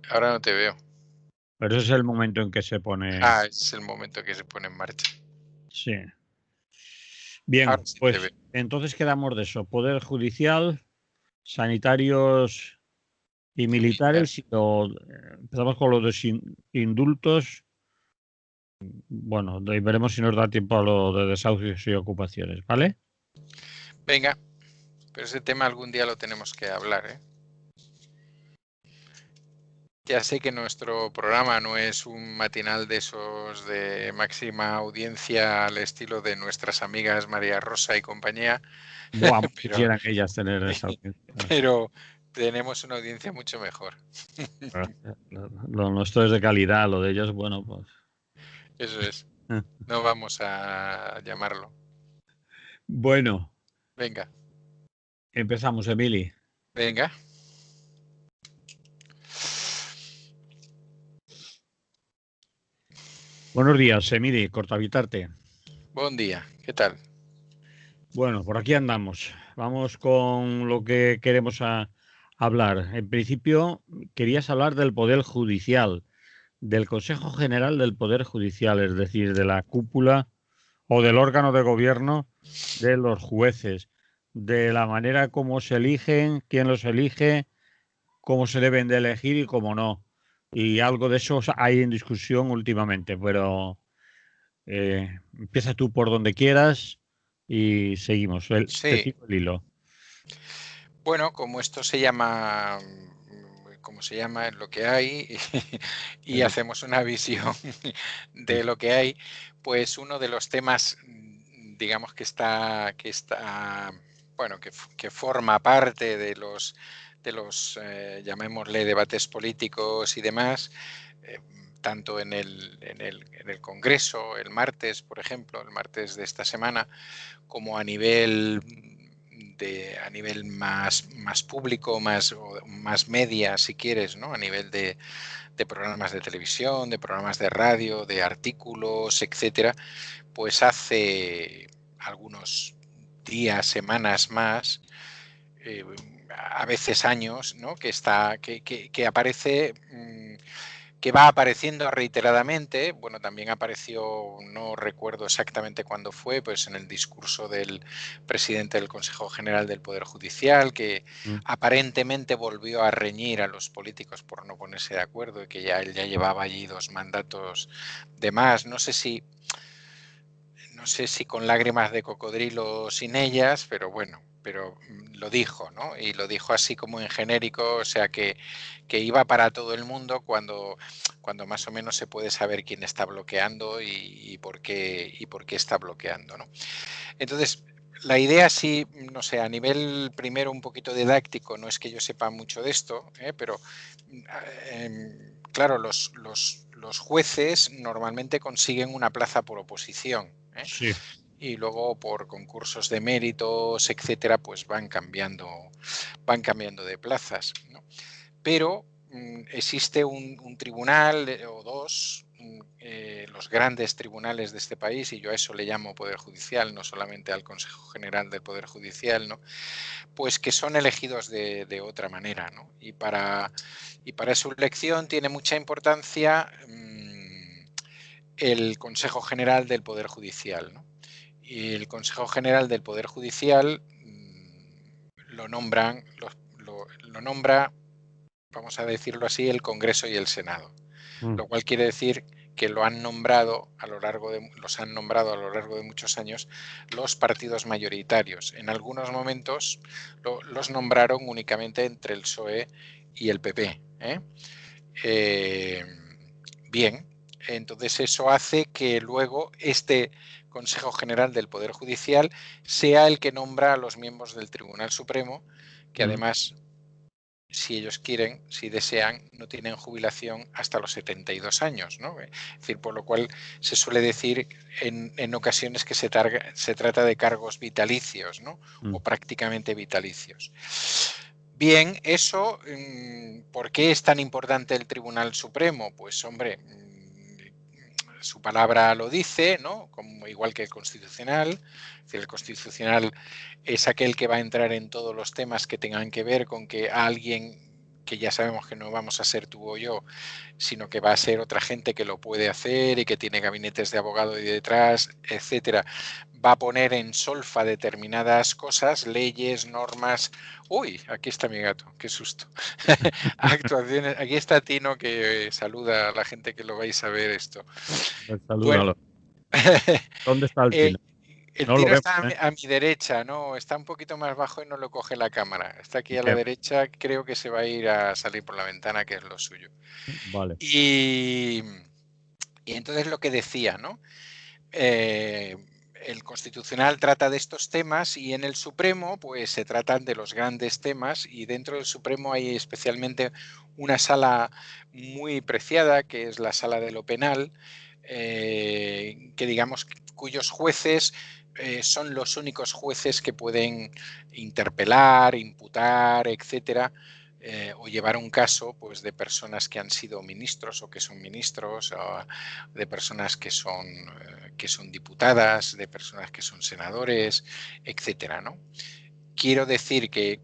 Ahora no te veo. Pero ese es el momento en que se pone... Es el momento que se pone en marcha. Sí. Bien, Ahora sí te pues veo. entonces quedamos de eso. Poder judicial, sanitarios y militares. Empezamos con los indultos. Bueno, y veremos si nos da tiempo a lo de desahucios y ocupaciones, ¿vale? Venga, pero ese tema algún día lo tenemos que hablar, ¿eh? Ya sé que nuestro programa no es un matinal de esos de máxima audiencia al estilo de nuestras amigas María Rosa y compañía, Buah, pero, quisieran ellas tener esa audiencia. pero tenemos una audiencia mucho mejor. Lo nuestro es de calidad, lo de ellos, bueno, pues... Eso es. No vamos a llamarlo. Bueno, Venga, empezamos, Emily. venga. Buenos días, Emily, Cortavitarte. Buen día. ¿Qué tal? Bueno, por aquí andamos. Vamos con lo que queremos hablar. En principio, querías hablar del Poder Judicial, del Consejo General del Poder Judicial, es decir, de la cúpula o del órgano de gobierno de los jueces, de la manera como se eligen, quién los elige, cómo se deben de elegir y cómo no. Y algo de eso hay en discusión últimamente, pero empieza tú por donde quieras y seguimos. Te Sí. sigo el hilo. Bueno, como esto se llama, como se llama, es lo que hay, y El- hacemos una visión de lo que hay, pues uno de los temas, digamos bueno, que forma parte de los llamémosle debates políticos y demás, eh, tanto en el Congreso, el martes, por ejemplo, el martes de esta semana, como a nivel más público, más media, si quieres, ¿no? A nivel de programas de televisión, de programas de radio, de artículos, etcétera, pues hace algunos días, semanas más, eh, a veces años, ¿no? que aparece, que va apareciendo reiteradamente. Bueno, también apareció, no recuerdo exactamente cuándo fue, pues en el discurso del presidente del Consejo General del Poder Judicial, que Mm. aparentemente volvió a reñir a los políticos por no ponerse de acuerdo y que ya él ya llevaba allí 2 mandatos de más. No sé si con lágrimas de cocodrilo o sin ellas, pero bueno, pero lo dijo, ¿no? Y lo dijo así como en genérico, o sea que iba para todo el mundo cuando más o menos se puede saber quién está bloqueando y por qué está bloqueando, ¿no? Entonces, la idea sí, no sé, a nivel primero un poquito didáctico, no es que yo sepa mucho de esto, pero claro, los jueces normalmente consiguen una plaza por oposición, Sí, y luego por concursos de méritos, etcétera, pues van cambiando de plazas, ¿no? Pero existe un tribunal o dos, los grandes tribunales de este país, y yo a eso le llamo Poder Judicial, no solamente al Consejo General del Poder Judicial, ¿no? Pues que son elegidos de otra manera, ¿no? Y para su elección tiene mucha importancia el Consejo General del Poder Judicial, ¿no? Y el Consejo General del Poder Judicial lo nombra, vamos a decirlo así, el Congreso y el Senado, mm, lo cual quiere decir que los han nombrado a lo largo de muchos años los partidos mayoritarios. En algunos momentos los nombraron únicamente entre el PSOE y el PP. Bien, entonces eso hace que luego este Consejo General del Poder Judicial sea el que nombra a los miembros del Tribunal Supremo, que mm. además, si ellos quieren, si desean, no tienen jubilación hasta los 72 años, ¿no? Es decir, por lo cual se suele decir en ocasiones que se trata de cargos vitalicios, ¿no? Mm. O prácticamente vitalicios. Bien, eso, ¿por qué es tan importante el Tribunal Supremo? Pues hombre, su palabra lo dice, ¿no? Como, igual que el Constitucional. Es decir, el Constitucional es aquel que va a entrar en todos los temas que tengan que ver con que alguien que ya sabemos que no vamos a ser tú o yo, sino que va a ser otra gente que lo puede hacer y que tiene gabinetes de abogado y detrás, etcétera, va a poner en solfa determinadas cosas, leyes, normas. Uy, aquí está mi gato, qué susto. Actuaciones. Aquí está Tino, que saluda a la gente que lo vais a ver esto. Pues Bueno, salúdalo. ¿Dónde está el Tino? el No lo Tino vemos, está ¿eh? a mi derecha, ¿no? Está un poquito más bajo y no lo coge la cámara. Está aquí ¿Y a la qué? derecha, creo que se va a ir a salir por la ventana, que es lo suyo. Vale. Y entonces lo que decía, ¿no? El Constitucional trata de estos temas y en el Supremo pues se tratan de los grandes temas, y dentro del Supremo hay especialmente una sala muy preciada, que es la sala de lo penal, que digamos cuyos jueces son los únicos jueces que pueden interpelar, imputar, etcétera, o llevar un caso pues de personas que han sido ministros o que son ministros, o de personas que son diputadas, de personas que son senadores, etcétera, ¿no? Quiero decir que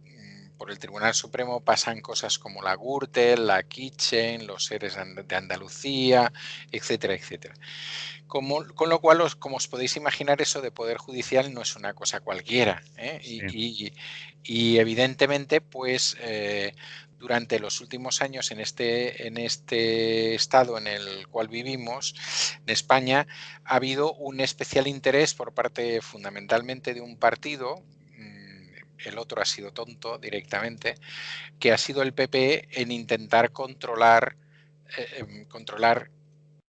por el Tribunal Supremo pasan cosas como la Gürtel, la Kitchen, los seres de Andalucía, etcétera, etcétera. Con lo cual, como os podéis imaginar, eso de Poder Judicial no es una cosa cualquiera, ¿eh? Sí. Y evidentemente, pues durante los últimos años en este estado en el cual vivimos, en España, ha habido un especial interés por parte fundamentalmente de un partido, el otro ha sido tonto directamente, que ha sido el PP, en intentar controlar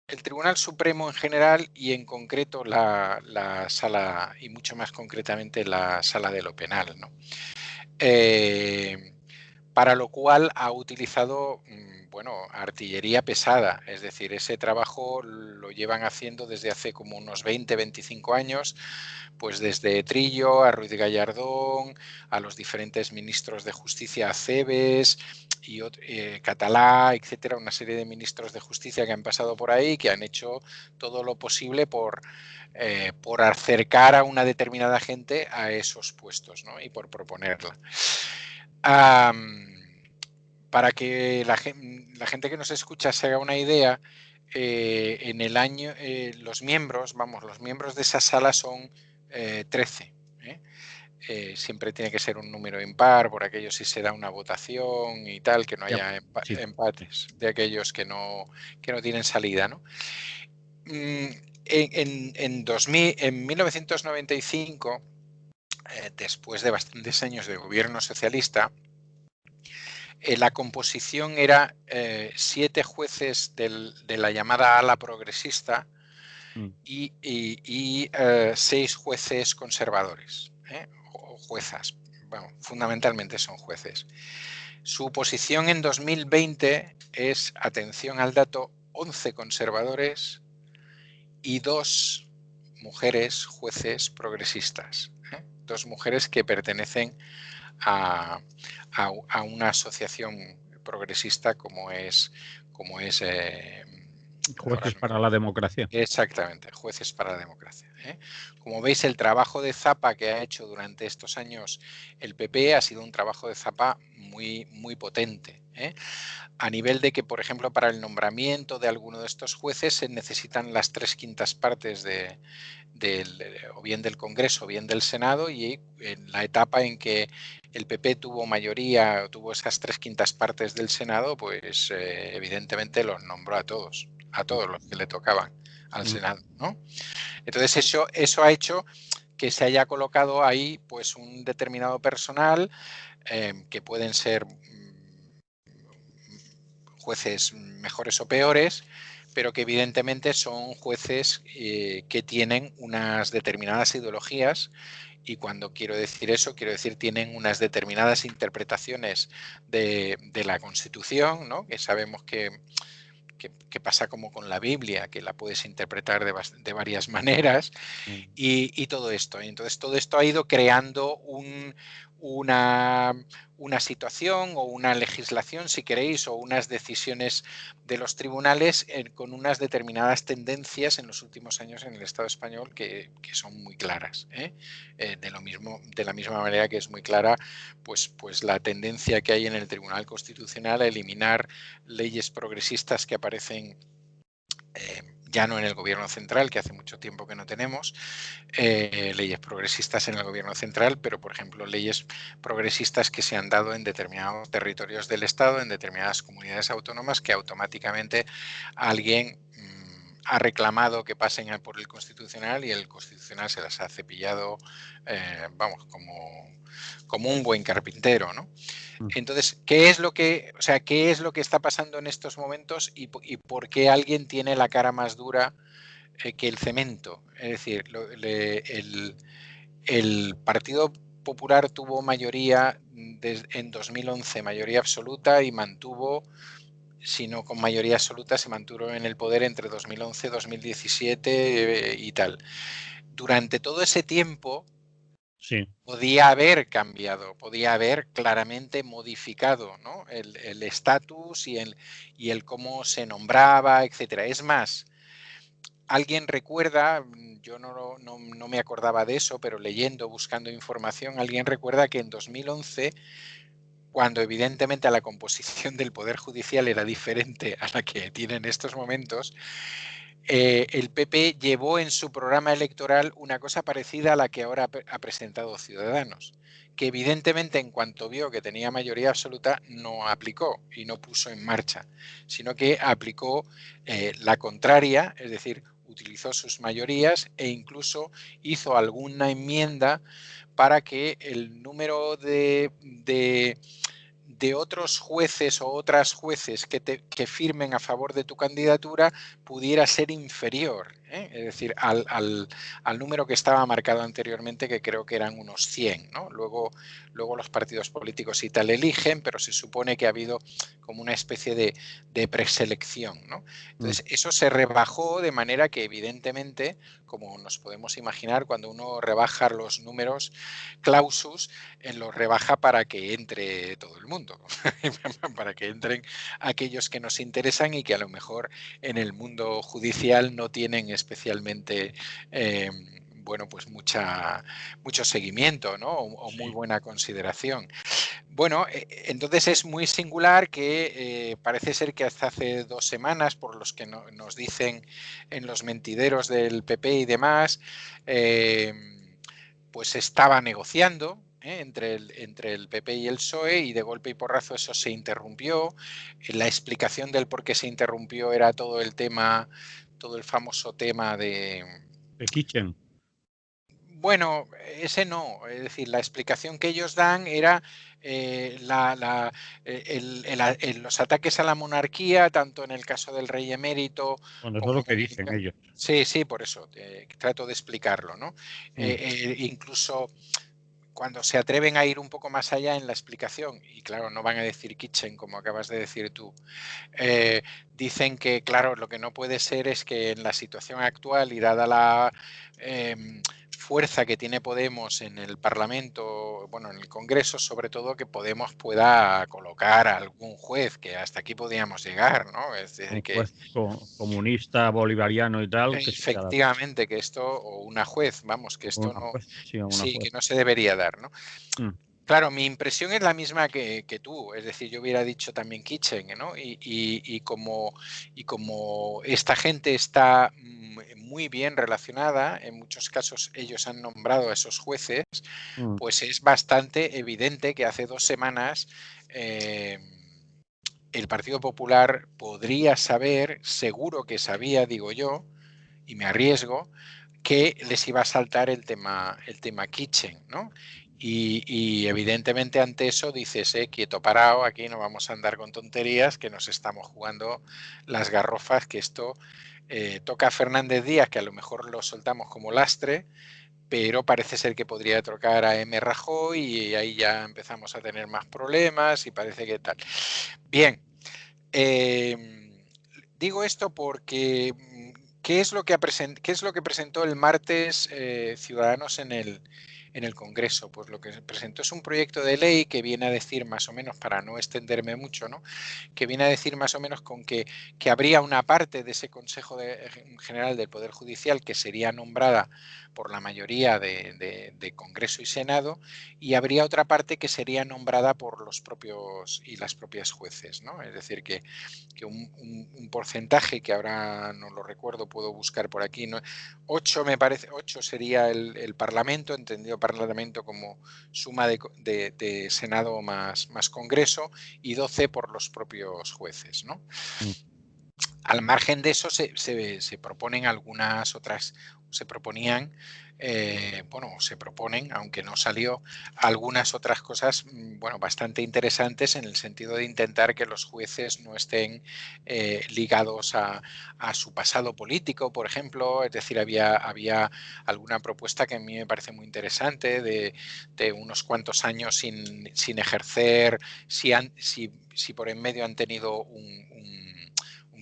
el Tribunal Supremo en general y en concreto la sala, y mucho más concretamente la sala de lo penal, ¿no? Para lo cual ha utilizado bueno, artillería pesada, es decir, ese trabajo lo llevan haciendo desde hace como unos 20-25 años, pues desde Trillo a Ruiz Gallardón, a los diferentes ministros de Justicia, Aceves y Catalá, etcétera, una serie de ministros de Justicia que han pasado por ahí, que han hecho todo lo posible por acercar a una determinada gente a esos puestos, ¿no? Y por proponerla. Para que la gente que nos escucha se haga una idea, en el año los miembros de esa sala son 13. Siempre tiene que ser un número impar, por aquello si se da una votación y tal, que no Ya, haya sí. empates de aquellos que no tienen salida, ¿no? En 1995, después de bastantes años de gobierno socialista, la composición era 7 jueces de la llamada ala progresista y 6 jueces conservadores, o juezas. Bueno, fundamentalmente son jueces. Su posición en 2020 es, atención al dato, 11 conservadores y 2 mujeres jueces progresistas. 2 mujeres que pertenecen a una asociación progresista como es Jueces para la democracia. Exactamente, Jueces para la Democracia. Como veis, el trabajo de zapa que ha hecho durante estos años el PP ha sido un trabajo de zapa muy, muy potente. A nivel de que, por ejemplo, para el nombramiento de alguno de estos jueces se necesitan las 3/5 partes o bien del Congreso o bien del Senado, y en la etapa en que el PP tuvo mayoría, tuvo esas 3/5 partes del Senado, pues evidentemente los nombró a todos los que le tocaban al Senado, ¿no? Entonces eso ha hecho que se haya colocado ahí pues un determinado personal, que pueden ser jueces mejores o peores, pero que evidentemente son jueces que tienen unas determinadas ideologías, y cuando quiero decir eso, quiero decir tienen unas determinadas interpretaciones de la Constitución, ¿no? Que sabemos que pasa como con la Biblia, que la puedes interpretar de varias maneras, y todo esto. Entonces, todo esto ha ido creando una situación o una legislación, si queréis, o unas decisiones de los tribunales con unas determinadas tendencias en los últimos años en el Estado español que son muy claras. De la misma manera que es muy clara pues la tendencia que hay en el Tribunal Constitucional a eliminar leyes progresistas que aparecen ya no en el gobierno central, que hace mucho tiempo que no tenemos, leyes progresistas en el gobierno central, pero por ejemplo leyes progresistas que se han dado en determinados territorios del Estado, en determinadas comunidades autónomas, que automáticamente alguien ha reclamado que pasen por el Constitucional y el Constitucional se las ha cepillado, vamos, como un buen carpintero, ¿no? Entonces, ¿qué es lo que está pasando en estos momentos y por qué alguien tiene la cara más dura que el cemento? Es decir, el Partido Popular tuvo mayoría en 2011, mayoría absoluta, y mantuvo, si no con mayoría absoluta, se mantuvo en el poder entre 2011 y 2017 y tal. Durante todo ese tiempo, sí, podía haber cambiado, podía haber claramente modificado, ¿no? el estatus y el cómo se nombraba, etcétera. Es más, alguien recuerda, yo no me acordaba de eso, pero leyendo, buscando información, alguien recuerda que en 2011, cuando evidentemente la composición del Poder Judicial era diferente a la que tiene en estos momentos, el PP llevó en su programa electoral una cosa parecida a la que ahora ha presentado Ciudadanos, que evidentemente en cuanto vio que tenía mayoría absoluta no aplicó y no puso en marcha, sino que aplicó la contraria, es decir, utilizó sus mayorías e incluso hizo alguna enmienda para que el número de otros jueces o otras jueces que firmen a favor de tu candidatura pudiera ser inferior, es decir, al número que estaba marcado anteriormente, que creo que eran unos 100, ¿no? Luego los partidos políticos y tal eligen, pero se supone que ha habido como una especie de preselección, ¿no? Entonces, eso se rebajó de manera que evidentemente, como nos podemos imaginar, cuando uno rebaja los números clausus, los rebaja para que entre todo el mundo, para que entren aquellos que nos interesan y que a lo mejor en el mundo judicial no tienen especialmente bueno, pues mucho seguimiento, ¿no? O muy buena consideración. Bueno, entonces es muy singular que parece ser que hasta hace 2 semanas, por los que nos dicen en los mentideros del PP y demás, pues se estaba negociando entre el PP y el PSOE, y de golpe y porrazo eso se interrumpió. La explicación del por qué se interrumpió era todo el famoso tema de... The Kitchen. Bueno, ese no, es decir, la explicación que ellos dan era los ataques a la monarquía, tanto en el caso del rey emérito Bueno, eso es como lo que dicen ellos. Sí, sí, por eso trato de explicarlo, ¿no? Incluso cuando se atreven a ir un poco más allá en la explicación, y claro, no van a decir kitchen, como acabas de decir tú, dicen que, claro, lo que no puede ser es que en la situación actual y dada la fuerza que tiene Podemos en el Parlamento, bueno, en el Congreso, sobre todo, que Podemos pueda colocar a algún juez, que hasta aquí podíamos llegar, ¿no? Es decir, Un que juez comunista, bolivariano y tal, que sí, efectivamente, que esto, o una juez, vamos, que esto una no, juez, sí, una sí, juez. que no se debería dar, ¿no? Mm, Claro, mi impresión es la misma que tú, es decir, yo hubiera dicho también kitchen, ¿no? Y como esta gente está muy bien relacionada, en muchos casos ellos han nombrado a esos jueces, mm. pues es bastante evidente que hace 2 semanas el Partido Popular podría saber, seguro que sabía, digo yo, y me arriesgo, que les iba a saltar el tema kitchen, ¿no? Y evidentemente ante eso dices, quieto parado, aquí no vamos a andar con tonterías, que nos estamos jugando las garrofas, que esto toca a Fernández Díaz, que a lo mejor lo soltamos como lastre, pero parece ser que podría tocar a M. Rajoy y ahí ya empezamos a tener más problemas y parece que tal. Bien, digo esto porque ¿qué es lo que presentó el martes Ciudadanos en en el Congreso. Pues lo que se presentó es un proyecto de ley que viene a decir más o menos, para no extenderme mucho, ¿no? Que viene a decir más o menos que habría una parte de ese Consejo General del Poder Judicial que sería nombrada por la mayoría de Congreso y Senado, y habría otra parte que sería nombrada por los propios y las propias jueces, ¿no? Es decir, que un porcentaje que ahora no lo recuerdo, puedo buscar por aquí, ¿no? 8 me parece, 8 sería el Parlamento, entendido Parlamento como suma de Senado más Congreso, y 12 por los propios jueces, ¿no? Al margen de eso se proponen algunas otras, se proponían, bueno, se proponen, aunque no salió, algunas otras cosas, bueno, bastante interesantes, en el sentido de intentar que los jueces no estén ligados a su pasado político, por ejemplo. Es decir, había alguna propuesta que a mí me parece muy interesante de unos cuantos años sin ejercer, si por en medio han tenido un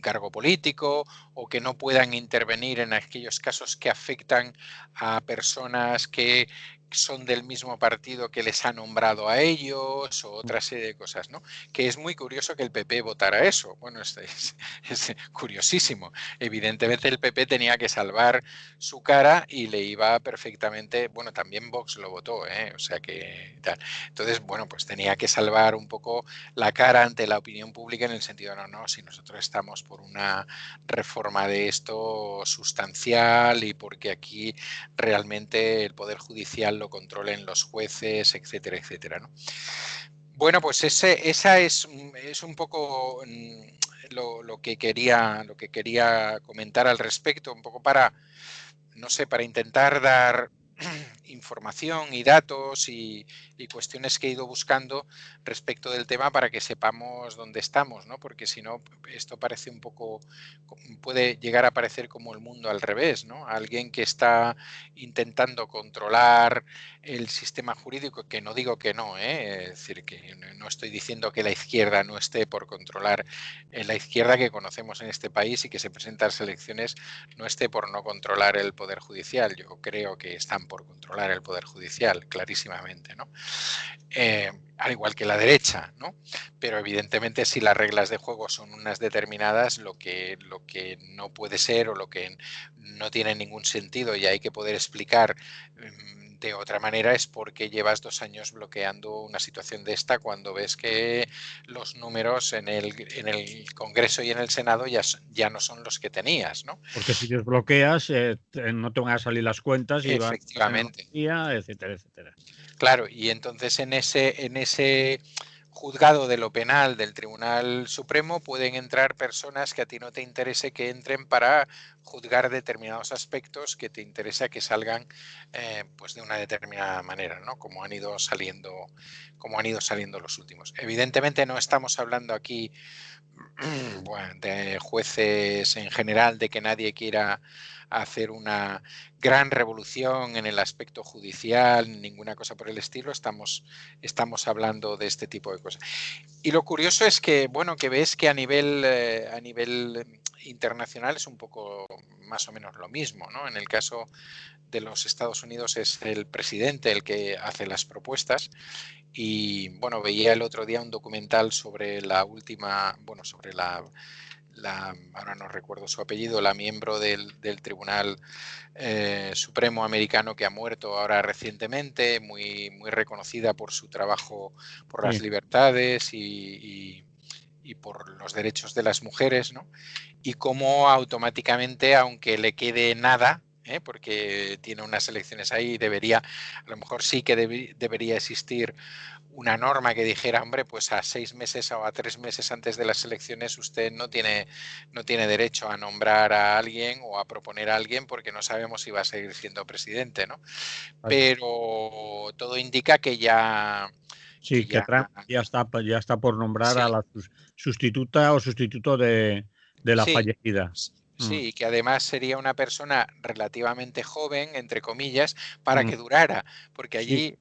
cargo político, o que no puedan intervenir en aquellos casos que afectan a personas que son del mismo partido que les ha nombrado a ellos, o otra serie de cosas, ¿no? Que es muy curioso que el PP votara eso. Bueno, es curiosísimo. Evidentemente el PP tenía que salvar su cara y le iba perfectamente, bueno, también Vox lo votó, o sea que tal. Entonces, bueno, pues tenía que salvar un poco la cara ante la opinión pública, en el sentido, no, si nosotros estamos por una reforma de esto sustancial, y porque aquí realmente el Poder Judicial lo controlen los jueces, etcétera, etcétera, ¿no? Bueno, pues esa es un poco lo que quería comentar al respecto, un poco para, no sé, para intentar dar información y datos y cuestiones que he ido buscando respecto del tema, para que sepamos dónde estamos, ¿no? Porque si no, esto parece un poco, puede llegar a parecer como el mundo al revés, ¿no? Alguien que está intentando controlar el sistema jurídico, que no digo que no, es decir, que no estoy diciendo que la izquierda no esté por controlar, la izquierda que conocemos en este país y que se presenta a las elecciones no esté por no controlar el Poder Judicial. Yo creo que están por controlar el Poder Judicial, clarísimamente, ¿no? Al igual que la derecha, ¿no? Pero evidentemente, si las reglas de juego son unas determinadas, lo que no puede ser, o lo que no tiene ningún sentido y hay que poder explicar de otra manera, es por qué llevas 2 años bloqueando una situación de esta, cuando ves que los números en el Congreso y en el Senado ya no son los que tenías, ¿no? Porque si desbloqueas, no te van a salir las cuentas y van a tener Efectivamente. día, etcétera, etcétera. Claro, y entonces en ese juzgado de lo penal del Tribunal Supremo pueden entrar personas que a ti no te interese que entren, para juzgar determinados aspectos que te interesa que salgan pues de una determinada manera, ¿no? Como han ido saliendo los últimos. Evidentemente no estamos hablando aquí bueno, de jueces en general, de que nadie quiera hacer una gran revolución en el aspecto judicial, ninguna cosa por el estilo. Estamos hablando de este tipo de cosas. Y lo curioso es que, bueno, que ves que a nivel internacional es un poco más o menos lo mismo, ¿no? En el caso de los Estados Unidos es el presidente el que hace las propuestas. Y bueno, veía el otro día un documental sobre la última, bueno, sobre ahora no recuerdo su apellido, la miembro del Tribunal Supremo americano, que ha muerto ahora recientemente, muy reconocida por su trabajo por las Sí. libertades y por los derechos de las mujeres, ¿no? Y cómo automáticamente, aunque le quede nada, porque tiene unas elecciones ahí, a lo mejor sí que debería existir una norma que dijera, hombre, pues a 6 meses o a 3 meses antes de las elecciones usted no tiene derecho a nombrar a alguien o a proponer a alguien, porque no sabemos si va a seguir siendo presidente, ¿no? Pero todo indica que ya... Sí, que Trump ya está por nombrar a Sí, la sustituta o sustituto de la sí, fallecida. sí, que además sería una persona relativamente joven, entre comillas, para Mm. que durara, porque Sí, allí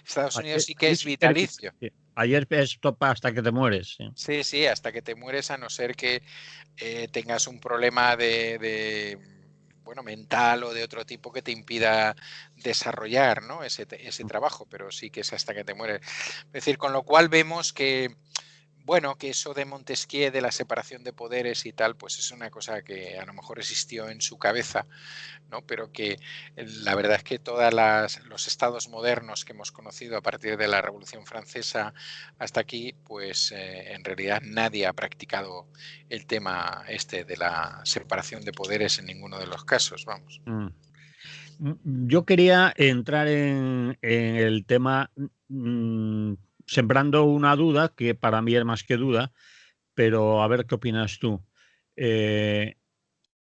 Estados Unidos ayer, sí que ayer es sí que era- vitalicio. sí. Ayer es topa hasta que te mueres. Sí. Sí, sí, hasta que te mueres, a no ser que tengas un problema bueno, mental o de otro tipo que te impida desarrollar, ¿no? ese trabajo, pero sí que es hasta que te mueres. Es decir, con lo cual vemos que, bueno, que eso de Montesquieu, de la separación de poderes y tal, pues es una cosa que a lo mejor existió en su cabeza, ¿no? Pero que la verdad es que todos los estados modernos que hemos conocido a partir de la Revolución Francesa hasta aquí, pues en realidad nadie ha practicado el tema este de la separación de poderes en ninguno de los casos, vamos. Mm. Yo quería entrar en el tema sembrando una duda que para mí es más que duda, pero a ver qué opinas tú. Eh,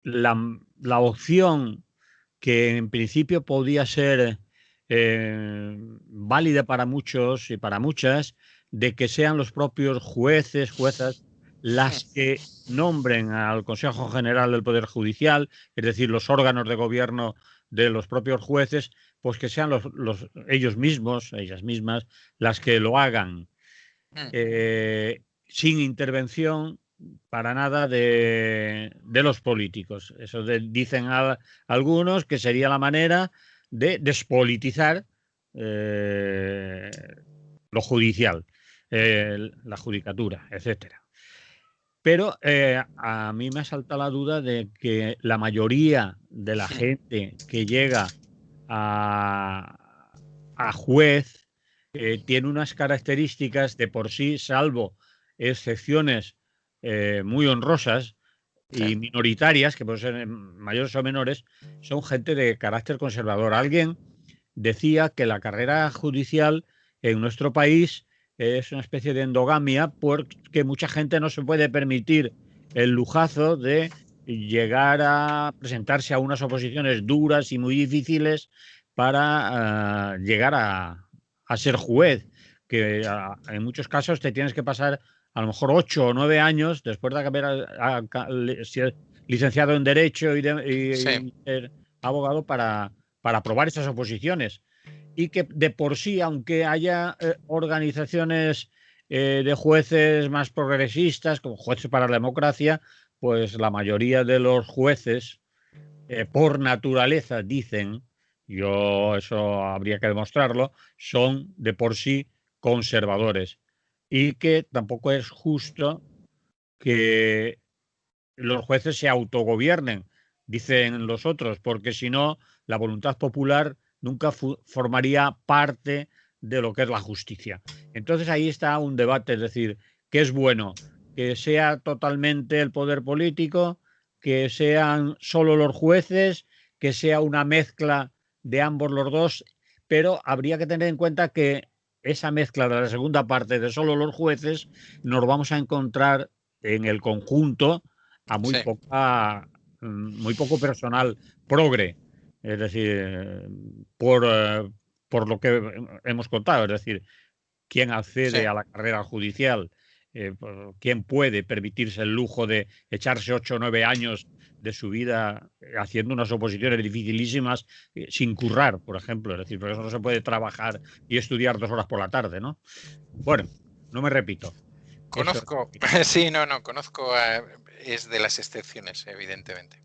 la, la opción que en principio podía ser válida para muchos y para muchas, de que sean los propios jueces, juezas, las que nombren al Consejo General del Poder Judicial, es decir, los órganos de gobierno de los propios jueces, pues que sean ellos mismos, ellas mismas, las que lo hagan, sin intervención para nada de los políticos. Eso dicen algunos que sería la manera de despolitizar eh, lo judicial, la judicatura, etcétera. Pero a mí me salta la duda de que la mayoría de la gente que llega a juez tiene unas características de por sí, salvo excepciones muy honrosas y Sí. minoritarias, que pueden ser mayores o menores, son gente de carácter conservador. Alguien decía que la carrera judicial en nuestro país es una especie de endogamia porque mucha gente no se puede permitir el lujazo de llegar a presentarse a unas oposiciones duras y muy difíciles para llegar a ser juez, que en muchos casos te tienes que pasar a lo mejor 8 o 9 años después de haber licenciado en Derecho Sí. y ser abogado para aprobar esas oposiciones. Y que de por sí, aunque haya organizaciones de jueces más progresistas, como Jueces para la Democracia, pues la mayoría de los jueces, por naturaleza, dicen, yo eso habría que demostrarlo, son de por sí conservadores. Y que tampoco es justo que los jueces se autogobiernen, dicen los otros, porque si no, la voluntad popular nunca formaría parte de lo que es la justicia. Entonces ahí está un debate, es decir, ¿qué es bueno? Que sea totalmente el poder político, que sean solo los jueces, que sea una mezcla de ambos los dos, pero habría que tener en cuenta que esa mezcla de la segunda parte de solo los jueces nos vamos a encontrar en el conjunto a Sí. muy poco personal progre, es decir, por lo que hemos contado, es decir, quién Sí. accede a la carrera judicial, quién puede permitirse el lujo de echarse 8 o 9 años de su vida haciendo unas oposiciones dificilísimas sin currar, por ejemplo, es decir, por eso no se puede trabajar y estudiar 2 horas por la tarde, ¿no? Bueno, no me repito. Eso es Conozco, sí, no, conozco, es de las excepciones, evidentemente.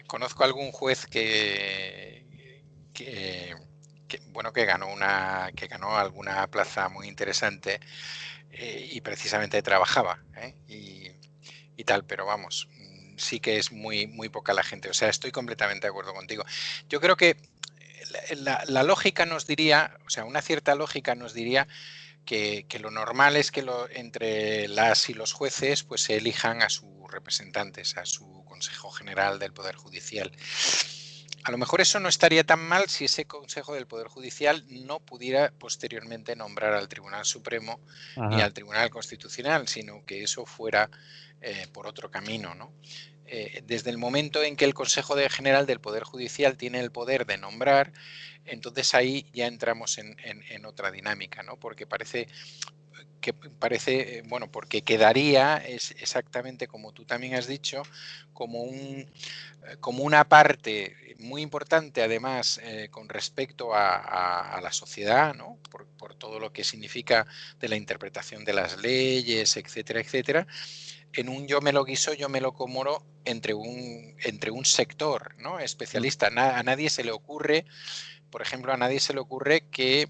Conozco algún juez que, bueno, que ganó alguna plaza muy interesante y precisamente trabajaba, y tal, pero vamos, sí que es muy poca la gente. O sea, estoy completamente de acuerdo contigo. Yo creo que la lógica nos diría, o sea, una cierta lógica nos diría que lo normal es que entre las y los jueces pues se elijan a sus representantes, a su Consejo General del Poder Judicial. A lo mejor eso no estaría tan mal si ese Consejo del Poder Judicial no pudiera posteriormente nombrar al Tribunal Supremo ni Ajá. al Tribunal Constitucional, sino que eso fuera por otro camino, ¿no? Desde el momento en que el Consejo General del Poder Judicial tiene el poder de nombrar, entonces ahí ya entramos en otra dinámica, ¿no? Porque bueno, porque quedaría es exactamente como tú también has dicho, como una parte muy importante además con respecto a la sociedad, ¿no? Por todo lo que significa de la interpretación de las leyes, etcétera, etcétera, en un yo me lo guiso, yo me lo como entre un sector, ¿no?, especialista. A nadie se le ocurre, por ejemplo, a nadie se le ocurre que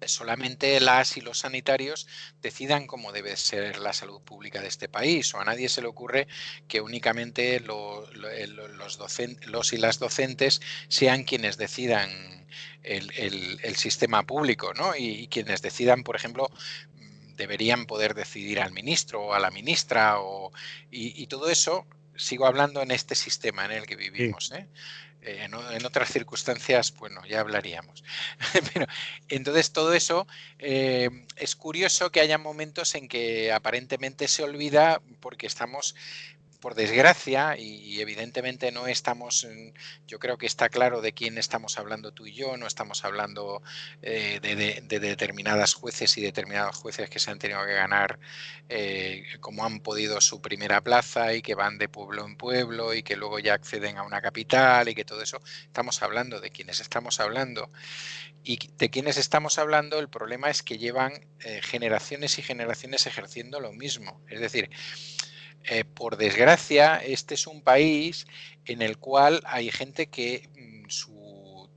solamente las y los sanitarios decidan cómo debe ser la salud pública de este país, o a nadie se le ocurre que únicamente los y las docentes sean quienes decidan el sistema público, ¿no? Y quienes decidan, por ejemplo, deberían poder decidir al ministro o a la ministra, y todo eso. Sigo hablando en este sistema en el que Sí. vivimos, ¿eh? En otras circunstancias, bueno, ya hablaríamos. Pero, entonces, todo eso, es curioso que haya momentos en que aparentemente se olvida, porque estamos, por desgracia, y evidentemente no estamos, yo creo que está claro de quién estamos hablando tú y yo, no estamos hablando de determinadas jueces y determinados jueces que se han tenido que ganar, como han podido, su primera plaza, y que van de pueblo en pueblo y que luego ya acceden a una capital, y que todo eso. Estamos hablando de quienes estamos hablando. Y de quienes estamos hablando, el problema es que llevan generaciones y generaciones ejerciendo lo mismo. Es decir, por desgracia, este es un país en el cual hay gente que su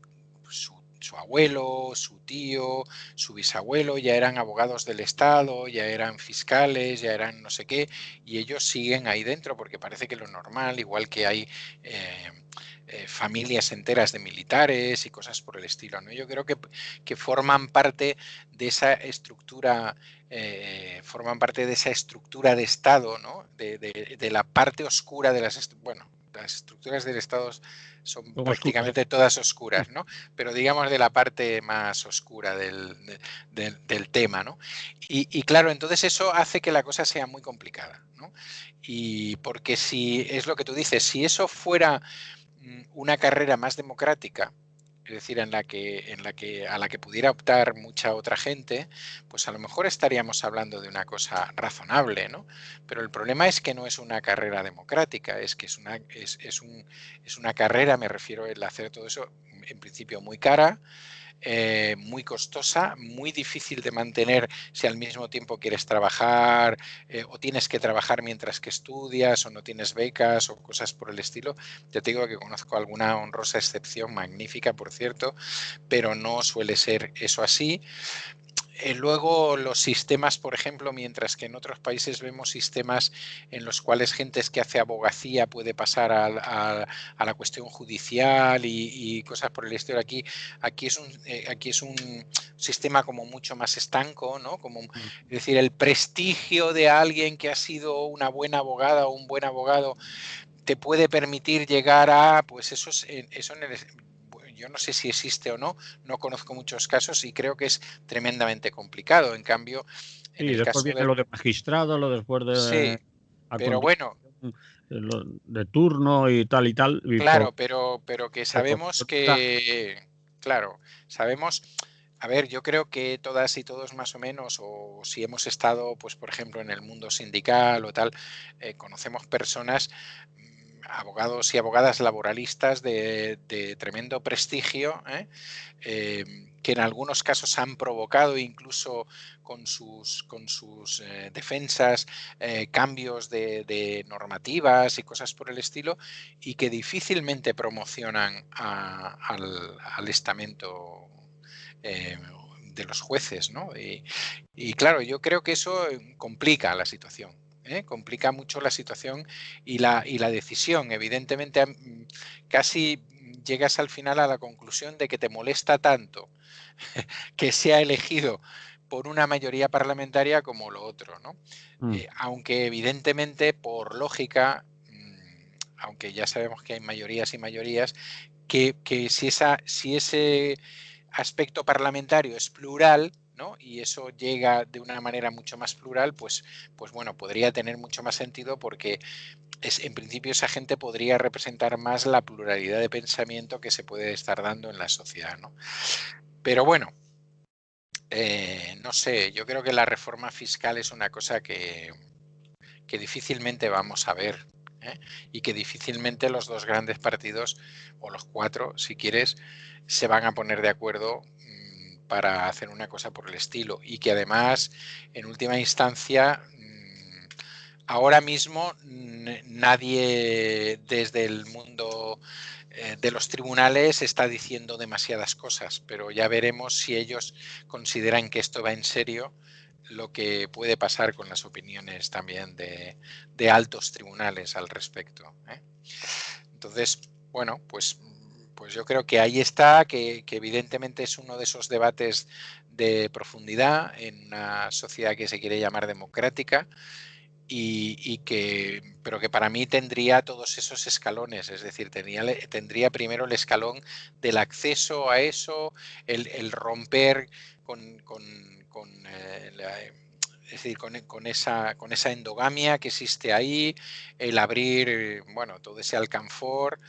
abuelo, su tío, su bisabuelo ya eran abogados del Estado, ya eran fiscales, ya eran no sé qué, y ellos siguen ahí dentro porque parece que lo normal, igual que hay familias enteras de militares y cosas por el estilo, ¿no? Yo creo que forman parte de esa estructura, de Estado, ¿no? De la parte oscura de las estructuras del Estado son Son oscuras. prácticamente todas oscuras, ¿no? Pero digamos de la parte más oscura del tema, ¿no? Y claro, entonces eso hace que la cosa sea muy complicada, ¿no? Y porque, si es lo que tú dices, si eso fuera una carrera más democrática, es decir, a la que pudiera optar mucha otra gente, pues a lo mejor estaríamos hablando de una cosa razonable, ¿no? Pero el problema es que no es una carrera democrática, es que es una carrera, me refiero, el hacer todo eso, en principio muy cara, muy costosa, muy difícil de mantener si al mismo tiempo quieres trabajar, o tienes que trabajar mientras que estudias, o no tienes becas o cosas por el estilo. Te digo que conozco alguna honrosa excepción, magnífica por cierto, pero no suele ser eso así. Luego, los sistemas, por ejemplo, mientras que en otros países vemos sistemas en los cuales gente que hace abogacía puede pasar a la cuestión judicial y cosas por el estilo, aquí es un sistema como mucho más estanco, ¿no? Es decir, el prestigio de alguien que ha sido una buena abogada o un buen abogado te puede permitir llegar a, pues yo no sé si existe o no, no conozco muchos casos y creo que es tremendamente complicado. En cambio, en Sí, el después caso viene del... lo de magistrado, lo después Sí, de a pero bueno, continuación, de turno y tal, y por claro, pero que sabemos oposición. que, claro, sabemos, a ver, yo creo que todas y todos más o menos, o si hemos estado, pues por ejemplo, en el mundo sindical o tal, conocemos personas, abogados y abogadas laboralistas de tremendo prestigio, que en algunos casos han provocado, incluso con sus defensas, cambios de normativas y cosas por el estilo, y que difícilmente promocionan al estamento eh, de los jueces, ¿no? Y claro, yo creo que eso complica la situación. Complica mucho la situación y la decisión. Evidentemente, casi llegas al final a la conclusión de que te molesta tanto que sea elegido por una mayoría parlamentaria como lo otro, ¿no? Aunque evidentemente, por lógica, aunque ya sabemos que hay mayorías y mayorías, que si ese aspecto parlamentario es plural, ¿no? Y eso llega de una manera mucho más plural, pues bueno, podría tener mucho más sentido, porque en principio esa gente podría representar más la pluralidad de pensamiento que se puede estar dando en la sociedad, ¿no? Pero bueno, no sé, yo creo que la reforma fiscal es una cosa que difícilmente vamos a ver, ¿eh? Y que difícilmente los dos grandes partidos, o los cuatro, si quieres, se van a poner de acuerdo para hacer una cosa por el estilo, y que además, en última instancia, ahora mismo nadie desde el mundo de los tribunales está diciendo demasiadas cosas, pero ya veremos si ellos consideran que esto va en serio, lo que puede pasar con las opiniones también de altos tribunales al respecto, ¿eh? Entonces, bueno, pues yo creo que ahí está, que evidentemente es uno de esos debates de profundidad en una sociedad que se quiere llamar democrática, pero que para mí tendría todos esos escalones, es decir, tendría primero el escalón del acceso a eso, el romper es decir, con esa endogamia que existe ahí, el abrir, bueno, todo ese alcanfor.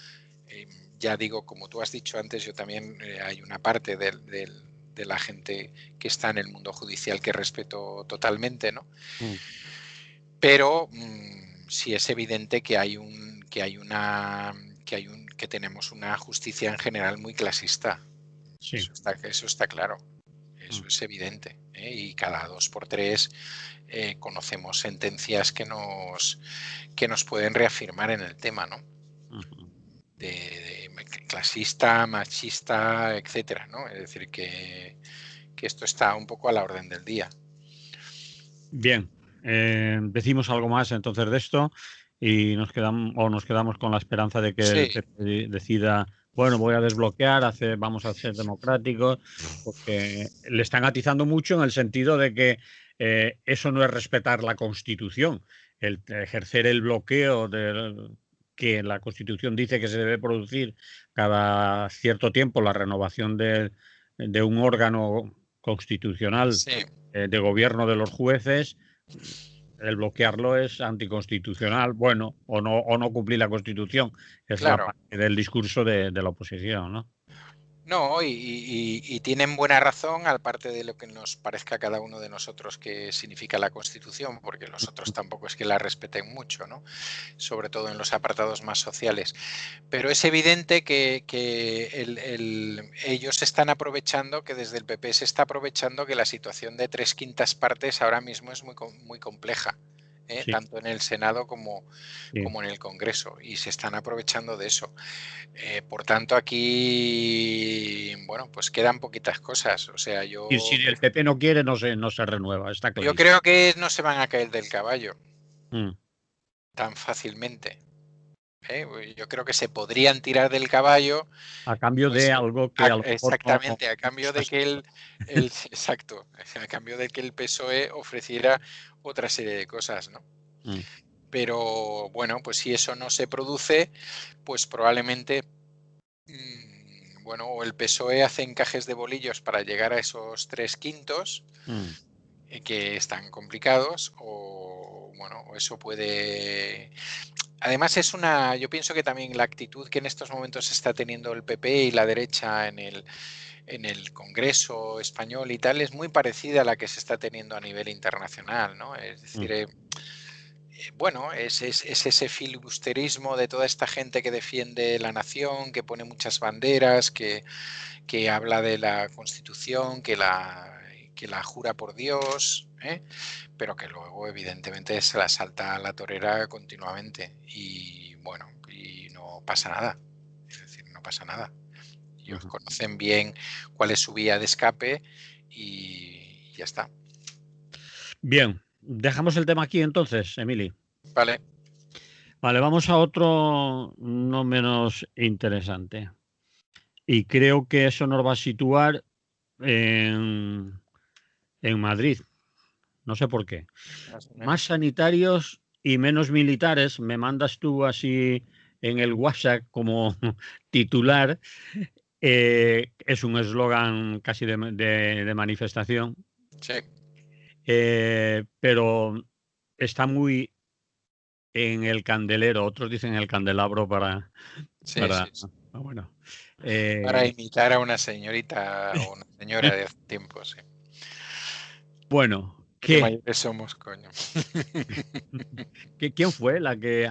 Ya digo, como tú has dicho antes, yo también hay una parte de la gente que está en el mundo judicial que respeto totalmente, ¿no? Pero sí es evidente que tenemos una justicia en general muy clasista. Sí. Eso está claro. Eso es evidente, ¿eh? Y cada 2 por 3 conocemos sentencias que nos pueden reafirmar en el tema, ¿no? De clasista, machista, etcétera, ¿no? Es decir, que esto está un poco a la orden del día. Bien, decimos algo más entonces de esto y nos quedamos con la esperanza de que el PP decida, bueno, voy a desbloquear, vamos a ser democráticos, porque le están atizando mucho en el sentido de que eso no es respetar la Constitución, el ejercer el bloqueo que la Constitución dice que se debe producir cada cierto tiempo, la renovación de un órgano constitucional. Sí. De gobierno de los jueces, el bloquearlo es anticonstitucional, bueno, o no cumplir la Constitución, es la Claro. parte del discurso de la oposición, ¿no? No, y tienen buena razón, aparte de lo que nos parezca a cada uno de nosotros que significa la Constitución, porque los otros tampoco es que la respeten mucho, ¿no? Sobre todo en los apartados más sociales. Pero es evidente que ellos están aprovechando, que desde el PP se está aprovechando que la situación de 3/5 partes ahora mismo es muy compleja. Sí. Tanto en el Senado como en el Congreso, y se están aprovechando de eso. Por tanto, aquí, bueno, pues quedan poquitas cosas. O sea, Y si el PP no quiere, no se renueva, está claro. Yo creo que no se van a caer del caballo Mm. tan fácilmente. Yo creo que se podrían tirar del caballo. A cambio Pues, de algo que a lo mejor exactamente, a cambio de que exacto, a cambio de que el PSOE ofreciera otra serie de cosas, ¿no? Pero bueno, pues si eso no se produce, pues probablemente, bueno, o el PSOE hace encajes de bolillos para llegar a esos 3/5, que están complicados, o bueno, eso puede. Además yo pienso que también la actitud que en estos momentos está teniendo el PP y la derecha en el Congreso español y tal es muy parecida a la que se está teniendo a nivel internacional, ¿no? Es decir, bueno, es ese filibusterismo de toda esta gente que defiende la nación, que pone muchas banderas, que habla de la Constitución, que la jura por Dios, pero que luego evidentemente se la salta a la torera continuamente, y bueno, y no pasa nada. Es decir, no pasa nada. Ellos conocen bien cuál es su vía de escape y ya está. Bien, dejamos el tema aquí entonces, Emili. Vale. Vale, vamos a otro no menos interesante. Y creo que eso nos va a situar en Madrid. No sé por qué. Más sanitarios y menos militares. Me mandas tú así en el WhatsApp como titular. Es un eslogan casi de manifestación. Sí. Pero está muy en el candelero. Otros dicen el candelabro para Sí. bueno. Para imitar a una señorita o una señora de hace tiempo, sí. Bueno, Qué mayores somos, coño. ¿Quién fue la que...?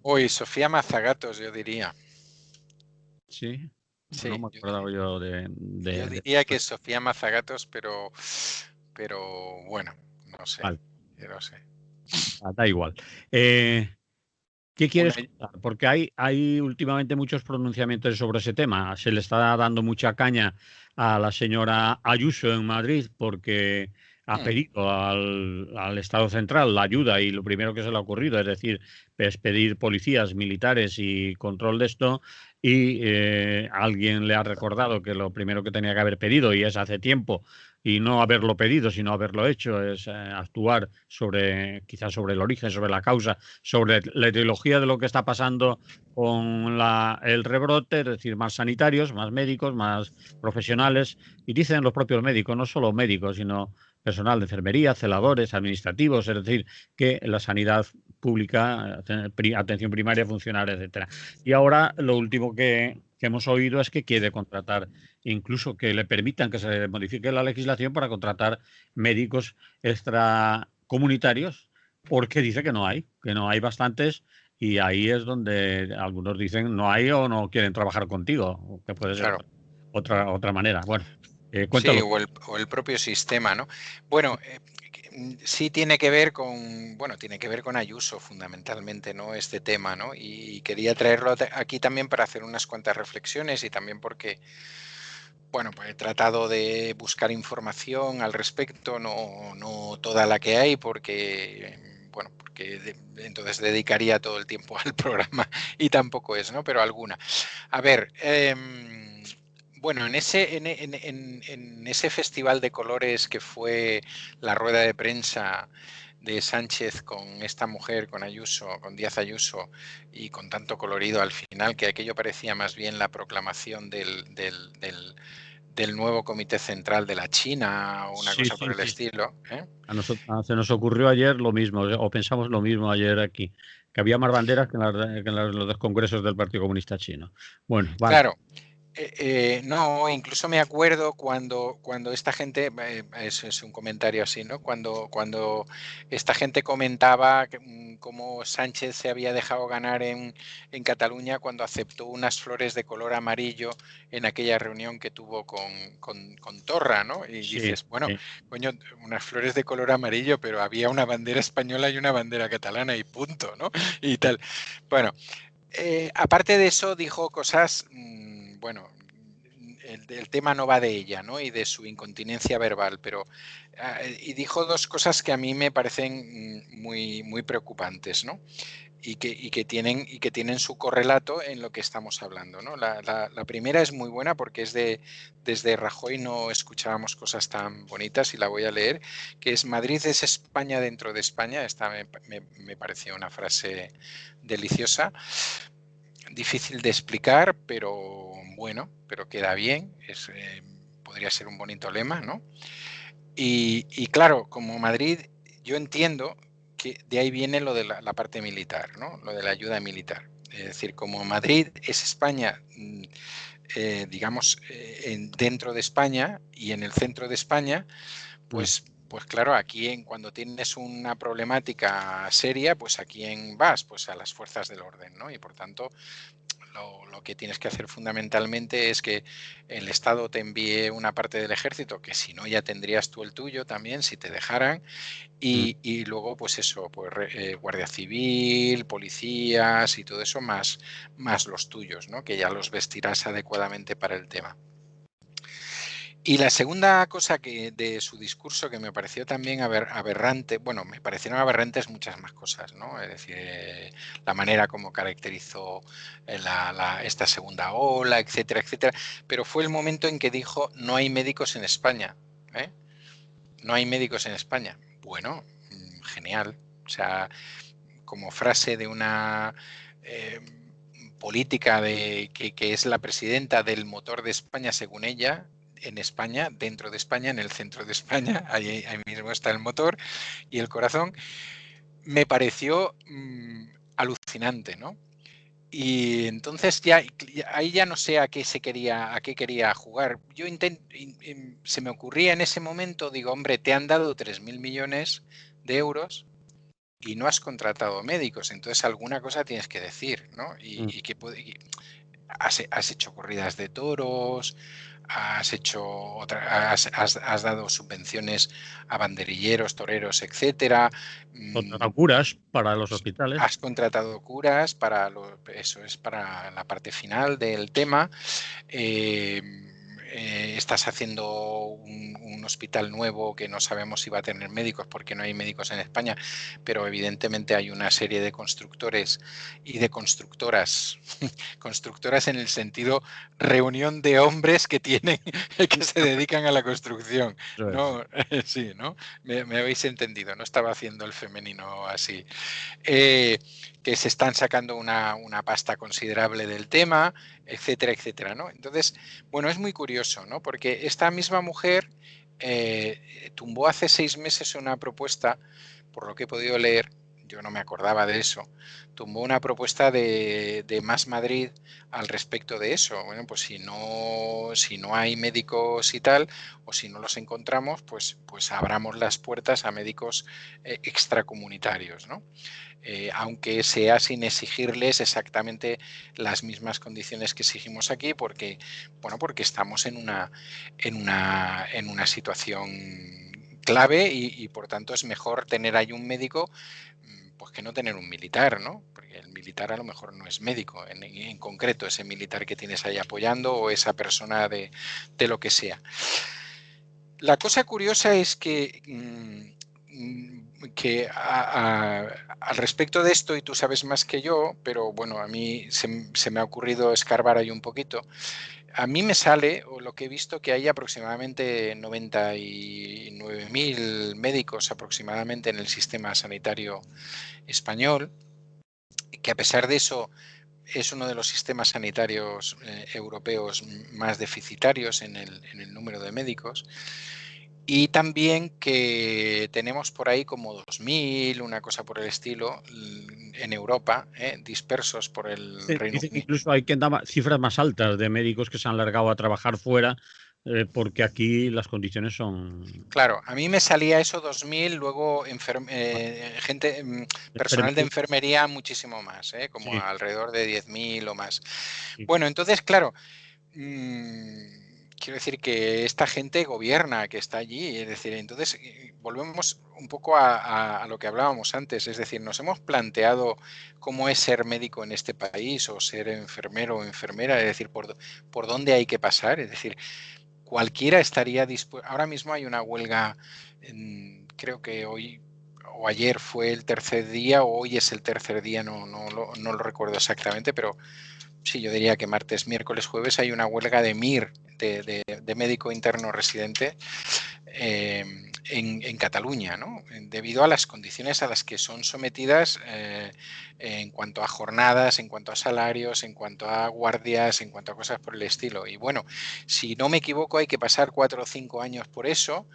Uy, Sofía Mazagatos, yo diría. Sí, Sí, no me acordaba yo de yo diría que Sofía Mazagatos, pero bueno, no sé. Vale. Yo no sé. Da igual. ¿Qué Una, quieres contar? Porque hay últimamente muchos pronunciamientos sobre ese tema. Se le está dando mucha caña a la señora Ayuso en Madrid porque ha mm, pedido al Estado central la ayuda y lo primero que se le ha ocurrido es decir, es pedir policías, militares y control de esto. Y alguien le ha recordado que lo primero que tenía que haber pedido, y es hace tiempo, y no haberlo pedido, sino haberlo hecho, es actuar sobre, quizás sobre el origen, sobre la causa, sobre la ideología de lo que está pasando con el rebrote, es decir, más sanitarios, más médicos, más profesionales. Y dicen los propios médicos, no solo médicos, sino personal de enfermería, celadores, administrativos, es decir, que la sanidad pública, atención primaria, funcional, etcétera. Y ahora lo último que hemos oído es que quiere contratar, incluso que le permitan que se modifique la legislación para contratar médicos extracomunitarios, porque dice que no hay bastantes, y ahí es donde algunos dicen no hay o no quieren trabajar contigo, que puede ser claro. otra manera. Bueno, Sí, cuéntalo. o el propio sistema, ¿no? Bueno, sí tiene que ver con, bueno, tiene que ver con Ayuso fundamentalmente, ¿no? Este tema, ¿no? Y quería traerlo aquí también para hacer unas cuantas reflexiones y también porque, bueno, pues he tratado de buscar información al respecto, no toda la que hay, porque, bueno, porque entonces dedicaría todo el tiempo al programa y tampoco es, ¿no? Pero alguna. A ver, bueno, en ese festival de colores que fue la rueda de prensa de Sánchez con esta mujer, con Ayuso, con Díaz Ayuso, y con tanto colorido al final, que aquello parecía más bien la proclamación del nuevo comité central de la China o una Sí, cosa por sí, el sí. estilo, ¿eh? Se nos ocurrió ayer lo mismo, o pensamos lo mismo ayer aquí, que había más banderas que en los dos congresos del Partido Comunista Chino. Bueno, vale. Claro. No, incluso me acuerdo cuando esta gente, es un comentario así, ¿no? Cuando esta gente comentaba cómo Sánchez se había dejado ganar en Cataluña cuando aceptó unas flores de color amarillo en aquella reunión que tuvo con Torra, ¿no? Y Sí, dices, bueno, sí. coño, unas flores de color amarillo, pero había una bandera española y una bandera catalana y punto, ¿no? Y tal. Bueno, aparte de eso, dijo cosas, bueno, el tema no va de ella, ¿no? Y de su incontinencia verbal, pero y dijo dos cosas que a mí me parecen muy preocupantes, ¿no? Y que tienen su correlato en lo que estamos hablando, ¿no? La primera es muy buena porque desde Rajoy no escuchábamos cosas tan bonitas y la voy a leer, que es Madrid es España dentro de España. Esta me pareció una frase deliciosa, difícil de explicar, pero bueno, pero queda bien, podría ser un bonito lema, ¿no? Y claro, como Madrid, yo entiendo que de ahí viene lo de la parte militar, ¿no? Lo de la ayuda militar. Es decir, como Madrid es España, digamos, dentro de España y en el centro de España, Mm. pues claro, cuando tienes una problemática seria, pues ¿a quién vas? Pues a las fuerzas del orden, ¿no? Y por tanto, lo que tienes que hacer fundamentalmente es que el Estado te envíe una parte del ejército, que si no ya tendrías tú el tuyo también, si te dejaran, Mm. y luego pues eso, pues Guardia Civil, policías y todo eso, más los tuyos, ¿no? Que ya los vestirás adecuadamente para el tema. Y la segunda cosa de su discurso que me pareció también aberrante, bueno, me parecieron aberrantes muchas más cosas, ¿no? Es decir, la manera como caracterizó esta segunda ola, etcétera, etcétera, pero fue el momento en que dijo no hay médicos en España, ¿eh? No hay médicos en España. Bueno, genial. O sea, como frase de una eh, política que es la presidenta del motor de España, según ella, en España, dentro de España, en el centro de España, ahí mismo está el motor y el corazón, me pareció alucinante, ¿no? Y entonces ahí ya no sé a qué quería jugar. Se me ocurría en ese momento, digo, hombre, te han dado 3.000 millones de euros y no has contratado médicos, entonces alguna cosa tienes que decir, ¿no? Mm. has hecho corridas de toros, has dado subvenciones a banderilleros, toreros, etcétera. Contratar curas para los hospitales. Has contratado curas eso es para la parte final del tema. Estás haciendo un hospital nuevo que no sabemos si va a tener médicos porque no hay médicos en España, pero evidentemente hay una serie de constructores y de constructoras, constructoras en el sentido reunión de hombres que se dedican a la construcción. ¿No? Sí, ¿no? Me habéis entendido, no estaba haciendo el femenino así. Que se están sacando una pasta considerable del tema, etcétera, etcétera, ¿no? Entonces, bueno, es muy curioso, ¿no? Porque esta misma mujer tumbó hace 6 meses una propuesta, por lo que he podido leer, yo no me acordaba de eso, tumbó una propuesta de Más Madrid al respecto de eso. Bueno, pues si no hay médicos y tal, o si no los encontramos, pues abramos las puertas a médicos extracomunitarios, ¿no? Aunque sea sin exigirles exactamente las mismas condiciones que exigimos aquí, porque estamos en una situación clave y por tanto es mejor tener ahí un médico pues que no tener un militar, ¿no? Porque el militar a lo mejor no es médico, en concreto ese militar que tienes ahí apoyando o esa persona de lo que sea. La cosa curiosa es que al respecto de esto, y tú sabes más que yo, pero bueno, a mí se me ha ocurrido escarbar ahí un poquito. A mí me sale, o lo que he visto, que hay aproximadamente 99.000 médicos aproximadamente en el sistema sanitario español, que a pesar de eso es uno de los sistemas sanitarios europeos más deficitarios en el número de médicos. Y también que tenemos por ahí como 2.000, una cosa por el estilo, en Europa, dispersos por el Reino Dice que Unido. incluso hay quien da cifras más altas de médicos que se han largado a trabajar fuera porque aquí las condiciones son... Claro, a mí me salía eso 2.000, luego personal de enfermería muchísimo más, como Sí, alrededor de 10.000 o más. sí. Bueno, entonces, claro, quiero decir que esta gente gobierna, que está allí, es decir, entonces volvemos un poco a lo que hablábamos antes, es decir, nos hemos planteado cómo es ser médico en este país o ser enfermero o enfermera, es decir, por dónde hay que pasar, es decir, cualquiera estaría dispuesto. Ahora mismo hay una huelga, creo que hoy o ayer fue el tercer día o hoy es el tercer día, no lo recuerdo exactamente, pero sí, yo diría que martes, miércoles, jueves hay una huelga de MIR, de médico interno residente en Cataluña, ¿no? Debido a las condiciones a las que son sometidas en cuanto a jornadas, en cuanto a salarios, en cuanto a guardias, en cuanto a cosas por el estilo. Y bueno, si no me equivoco, hay que pasar 4 o 5 años por eso.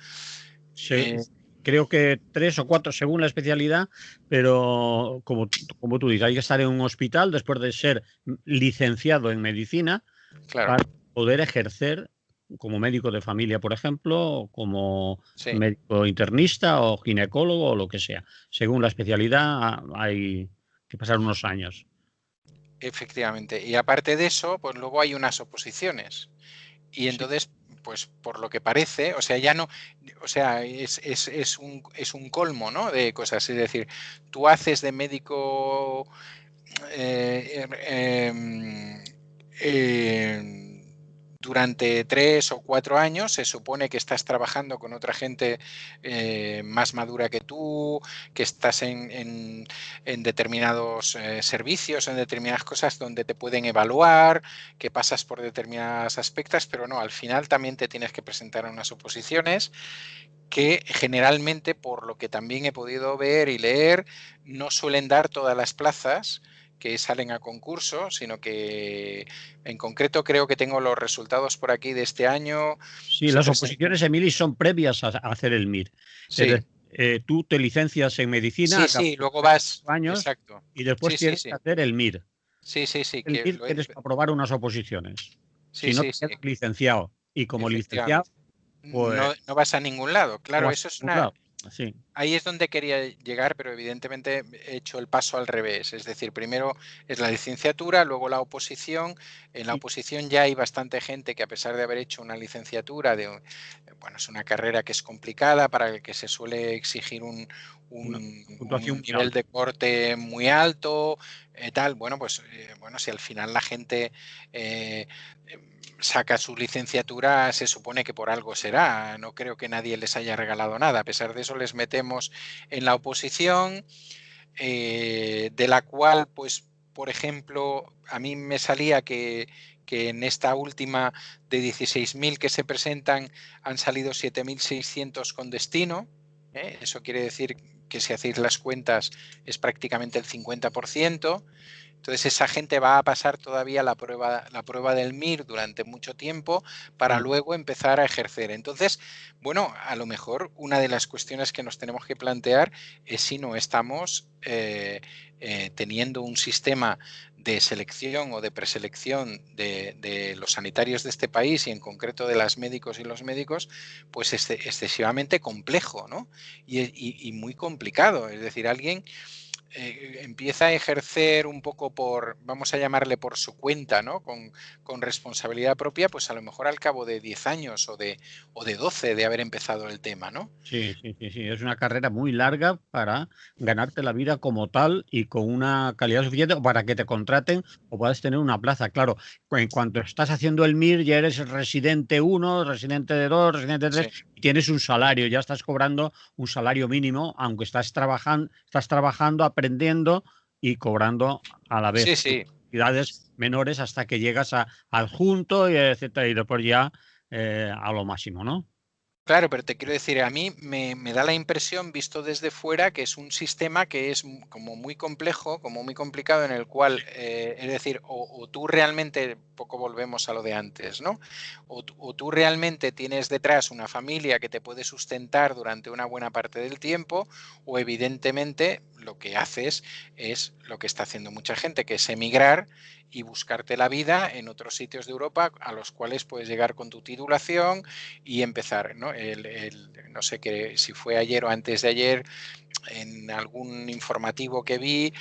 Creo que 3 o 4 según la especialidad, pero como tú dices, hay que estar en un hospital después de ser licenciado en medicina Claro, para poder ejercer como médico de familia, por ejemplo, como sí. médico internista o ginecólogo o lo que sea. Según la especialidad hay que pasar unos años. Efectivamente. Y aparte de eso, pues luego hay unas oposiciones. Y Sí, entonces, pues por lo que parece, o sea, ya no, o sea, es un colmo, ¿no? De cosas. Es decir, tú haces de médico durante 3 o 4 años, se supone que estás trabajando con otra gente más madura que tú, que estás en determinados servicios, en determinadas cosas donde te pueden evaluar, que pasas por determinados aspectos, pero no, al final también te tienes que presentar a unas oposiciones que generalmente, por lo que también he podido ver y leer, no suelen dar todas las plazas que salen a concurso, sino que en concreto creo que tengo los resultados por aquí de este año. sí, Se las presentó. oposiciones, Emily, son previas a hacer el MIR. Es Sí, decir, tú te licencias en medicina, sí, acabas sí, luego 4 vas, años exacto. y después Sí, sí, tienes que sí, hacer el MIR. sí, sí, sí, El que MIR tienes que aprobar unas oposiciones. sí, Si no, te sí, sí, quedas licenciado. Y como licenciado, efectivamente. pues No vas a ningún lado. no Claro, vas a eso es ningún lado. Sí. Ahí es donde quería llegar, pero evidentemente he hecho el paso al revés. Es decir, primero es la licenciatura, luego la oposición. En la Sí. oposición ya hay bastante gente que, a pesar de haber hecho una licenciatura, bueno, es una carrera que es complicada, para el que se suele exigir Una un puntuación muy nivel alta. de corte muy alto, tal. Bueno, pues bueno, si al final la gente eh, saca su licenciatura, se supone que por algo será. No creo que nadie les haya regalado nada. A pesar de eso, les metemos en la oposición, de la cual, pues, por ejemplo, a mí me salía que en esta última, de 16.000 que se presentan, han salido 7.600 con destino. Eso quiere decir que, si hacéis las cuentas, es prácticamente el 50%. Entonces esa gente va a pasar todavía la prueba del MIR durante mucho tiempo, para Mm. luego empezar a ejercer. Entonces, bueno, a lo mejor una de las cuestiones que nos tenemos que plantear es si no estamos teniendo un sistema de selección o de preselección de los sanitarios de este país, y en concreto de las médicos y los médicos, pues excesivamente complejo, ¿no? Y muy complicado. Es decir, alguien empieza a ejercer un poco por, vamos a llamarle, por su cuenta, ¿no? Con responsabilidad propia, pues a lo mejor al cabo de 10 años o de 12 de haber empezado el tema, ¿no? Sí, sí, sí, sí. Es una carrera muy larga para ganarte la vida como tal y con una calidad suficiente para que te contraten o puedas tener una plaza. Claro, en cuanto estás haciendo el MIR, ya eres residente 1, residente de 2, residente de 3 Sí, y tienes un salario, ya estás cobrando un salario mínimo, aunque estás trabajando, aprendiendo y cobrando a la sí, vez sí. cantidades menores hasta que llegas a adjunto y etcétera, y después ya a lo máximo, ¿no? Claro, pero te quiero decir, a mí me da la impresión, visto desde fuera, que es un sistema que es como muy complejo, como muy complicado, en el cual, es decir, o tú realmente, poco volvemos a lo de antes, ¿no? O tú realmente tienes detrás una familia que te puede sustentar durante una buena parte del tiempo, o evidentemente lo que haces es lo que está haciendo mucha gente, que es emigrar y buscarte la vida en otros sitios de Europa, a los cuales puedes llegar con tu titulación y empezar, ¿no? No sé qué, si fue ayer o antes de ayer, en algún informativo que vi,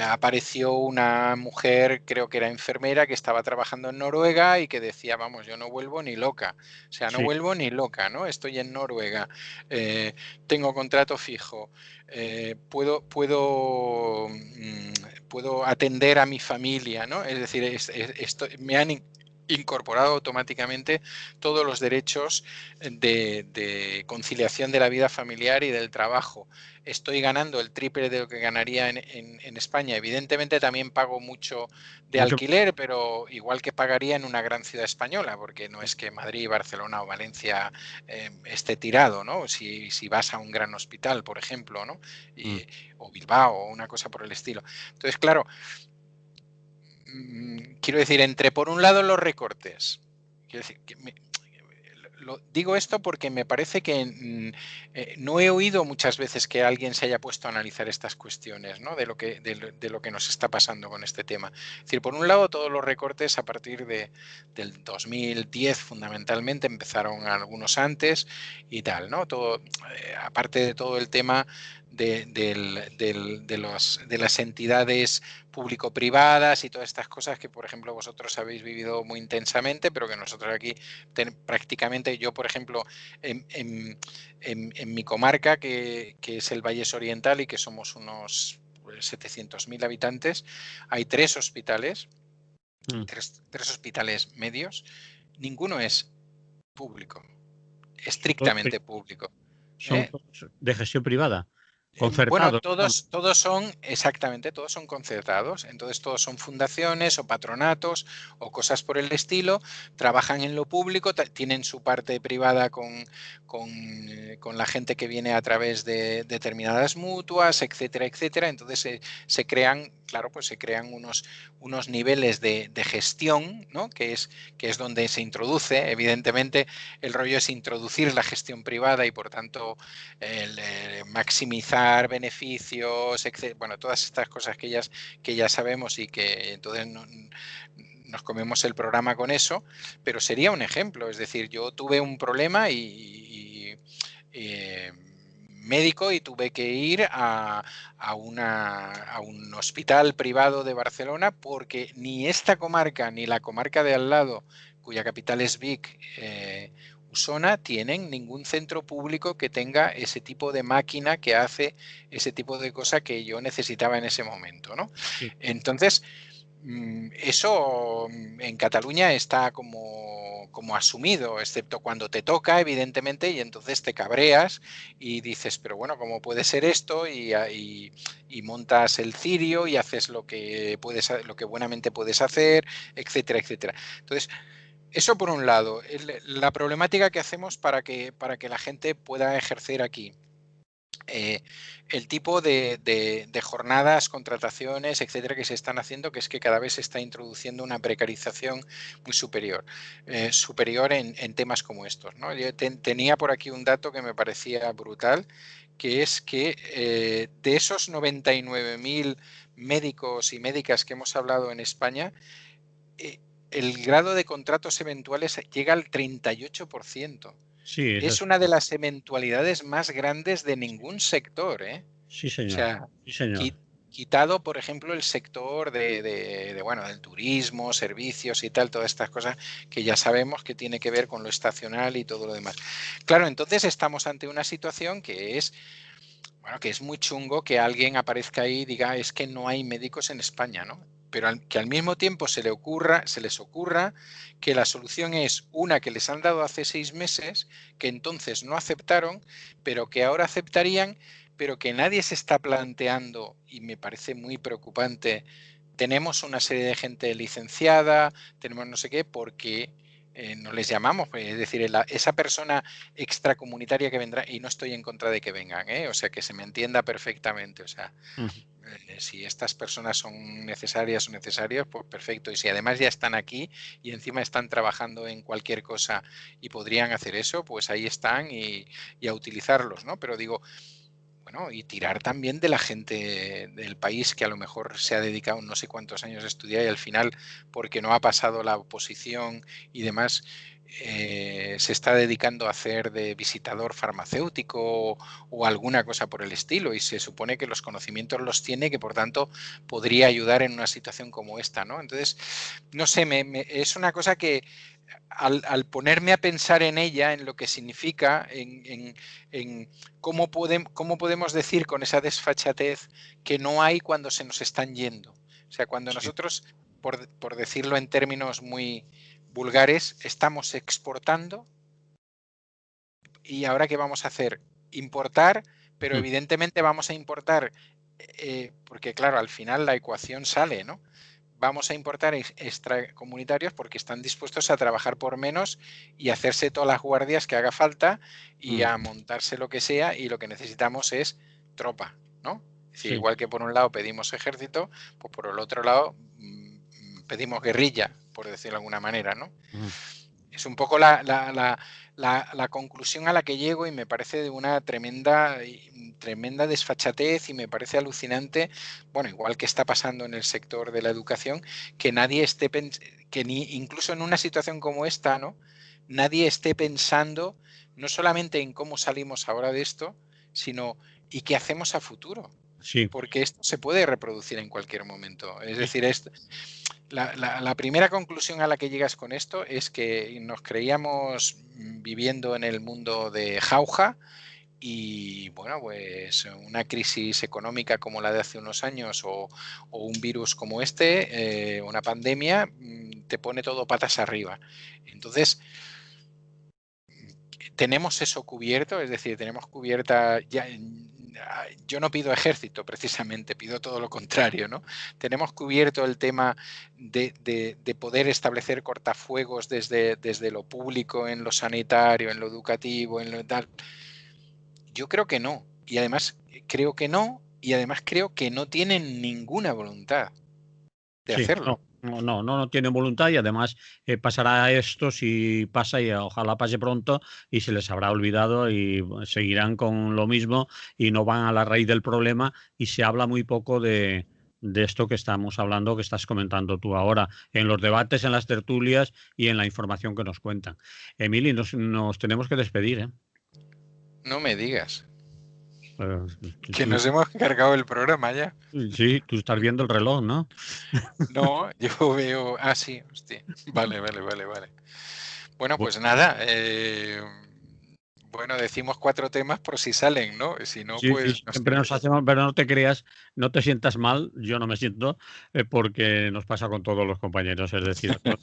apareció una mujer, creo que era enfermera, que estaba trabajando en Noruega y que decía, vamos, yo no vuelvo ni loca, o sea, no Sí. vuelvo ni loca, ¿no? Estoy en Noruega, tengo contrato fijo, puedo atender a mi familia, ¿no? Es decir, me han incorporado automáticamente todos los derechos de conciliación de la vida familiar y del trabajo. Estoy ganando el triple de lo que ganaría en España. Evidentemente también pago mucho de Mucho. alquiler, pero igual que pagaría en una gran ciudad española, porque no es que Madrid, Barcelona o Valencia esté tirado, ¿no? Si vas a un gran hospital, por ejemplo, ¿no? Mm. O Bilbao o una cosa por el estilo. Entonces, claro, quiero decir, entre por un lado los recortes, quiero decir, digo esto porque me parece que no he oído muchas veces que alguien se haya puesto a analizar estas cuestiones, ¿no? de lo que nos está pasando con este tema. Es decir, por un lado, todos los recortes a partir del 2010 fundamentalmente, empezaron algunos antes y tal, ¿no? Todo, aparte de todo el tema de las entidades público-privadas y todas estas cosas que, por ejemplo, vosotros habéis vivido muy intensamente, pero que nosotros aquí prácticamente, yo, por ejemplo, en mi comarca, que es el Valles Oriental y que somos unos 700.000 habitantes, hay Mm. tres hospitales medios, ninguno es público, Son todos, estrictamente público. son ¿eh? todos de gestión privada, Bueno, concertados, digamos. todos son, exactamente, todos son concertados. Entonces, todos son fundaciones o patronatos o cosas por el estilo. Trabajan en lo público, tienen su parte privada con la gente que viene a través de determinadas mutuas, etcétera, etcétera. Entonces, se crean, claro, pues se crean unos niveles de gestión, ¿no? Que es donde se introduce. Evidentemente, el rollo es introducir la gestión privada y, por tanto, el maximizar beneficios, etc. Bueno, todas estas cosas que ya sabemos, y que entonces nos comemos el programa con eso, pero sería un ejemplo. Es decir, yo tuve un problema y médico y tuve que ir a un hospital privado de Barcelona porque ni esta comarca ni la comarca de al lado, cuya capital es Vic, Osona, tienen ningún centro público que tenga ese tipo de máquina que hace ese tipo de cosa que yo necesitaba en ese momento, ¿no? Sí. Entonces, eso en Cataluña está como asumido, excepto cuando te toca, evidentemente, y entonces te cabreas y dices, pero bueno, ¿cómo puede ser esto? Y montas el cirio y haces lo que buenamente puedes hacer, etcétera, etcétera. Entonces, eso por un lado, la problemática que hacemos para que la gente pueda ejercer aquí. El tipo de jornadas, contrataciones, etcétera, que se están haciendo, que es que cada vez se está introduciendo una precarización muy superior, superior en temas como estos, ¿no? Yo tenía por aquí un dato que me parecía brutal, que es que de esos 99.000 médicos y médicas que hemos hablado en España, el grado de contratos eventuales llega al 38%. Sí, esa Es es. una de las eventualidades más grandes de ningún sector, ¿eh? Sí, O señor. sea, Sí, señor. quitado, por ejemplo, el sector bueno, del turismo, servicios y tal, todas estas cosas que ya sabemos que tiene que ver con lo estacional y todo lo demás. Claro, entonces estamos ante una situación que es, bueno, que es muy chungo que alguien aparezca ahí y diga, es que no hay médicos en España, ¿no? Pero que al mismo tiempo se les ocurra que la solución es una que les han dado hace 6 meses, que entonces no aceptaron, pero que ahora aceptarían, pero que nadie se está planteando, y me parece muy preocupante. Tenemos una serie de gente licenciada, tenemos no sé qué, porque no les llamamos, es decir, esa persona extracomunitaria que vendrá, y no estoy en contra de que vengan, o sea, que se me entienda perfectamente, o sea, si estas personas son necesarias o necesarios, pues perfecto, y si además ya están aquí y encima están trabajando en cualquier cosa y podrían hacer eso, pues ahí están y a utilizarlos, ¿no? Pero digo, bueno, y tirar también de la gente del país que a lo mejor se ha dedicado no sé cuántos años a estudiar y al final, porque no ha pasado la oposición y demás, se está dedicando a hacer de visitador farmacéutico o alguna cosa por el estilo y se supone que los conocimientos los tiene, que por tanto podría ayudar en una situación como esta, ¿no? Entonces, no sé, es una cosa que al ponerme a pensar en ella, en lo que significa, en cómo podemos decir con esa desfachatez que no hay cuando se nos están yendo. O sea, cuando Sí. nosotros, por decirlo en términos muy vulgares, estamos exportando y ahora ¿qué vamos a hacer? Importar, pero evidentemente vamos a importar, porque claro, al final la ecuación sale, ¿no? Vamos a importar extracomunitarios porque están dispuestos a trabajar por menos y hacerse todas las guardias que haga falta y a montarse lo que sea, y lo que necesitamos es tropa, ¿no? Es decir, Sí. igual que por un lado pedimos ejército, pues por el otro lado pedimos guerrilla, por decirlo de alguna manera, ¿no? Es un poco la conclusión a la que llego y me parece de una tremenda desfachatez y me parece alucinante, bueno, igual que está pasando en el sector de la educación, que nadie esté, que incluso en una situación como esta, ¿no? Nadie esté pensando no solamente en cómo salimos ahora de esto, sino y qué hacemos a futuro. Sí. Porque esto se puede reproducir en cualquier momento. Es Sí. decir, la primera conclusión a la que llegas con esto es que nos creíamos viviendo en el mundo de jauja y, bueno, pues una crisis económica como la de hace unos años o un virus como este, una pandemia, te pone todo patas arriba. Entonces, tenemos eso cubierto, es decir, tenemos cubierta ya. Yo no pido ejército precisamente, pido todo lo contrario, ¿no? Tenemos cubierto el tema de poder establecer cortafuegos desde lo público, en lo sanitario, en lo educativo, en lo tal. Yo creo que no. Y además creo que no, y además creo que no tienen ninguna voluntad de Sí, hacerlo. no tienen voluntad y además pasará esto si pasa y ojalá pase pronto y se les habrá olvidado y seguirán con lo mismo y no van a la raíz del problema y se habla muy poco de esto que estamos hablando, que estás comentando tú ahora, en los debates, en las tertulias y en la información que nos cuentan. Emily, nos tenemos que despedir, ¿eh? No me digas. Que nos hemos cargado el programa ya. Sí, tú estás viendo el reloj, ¿no? No, yo veo... Ah, sí, hostia. Vale. Bueno, pues nada. Bueno, decimos 4 temas por si salen, ¿no? Si no, Sí, pues... No siempre nos hacemos, pero no te creas, no te sientas mal, yo no me siento, porque nos pasa con todos los compañeros, es decir, hacemos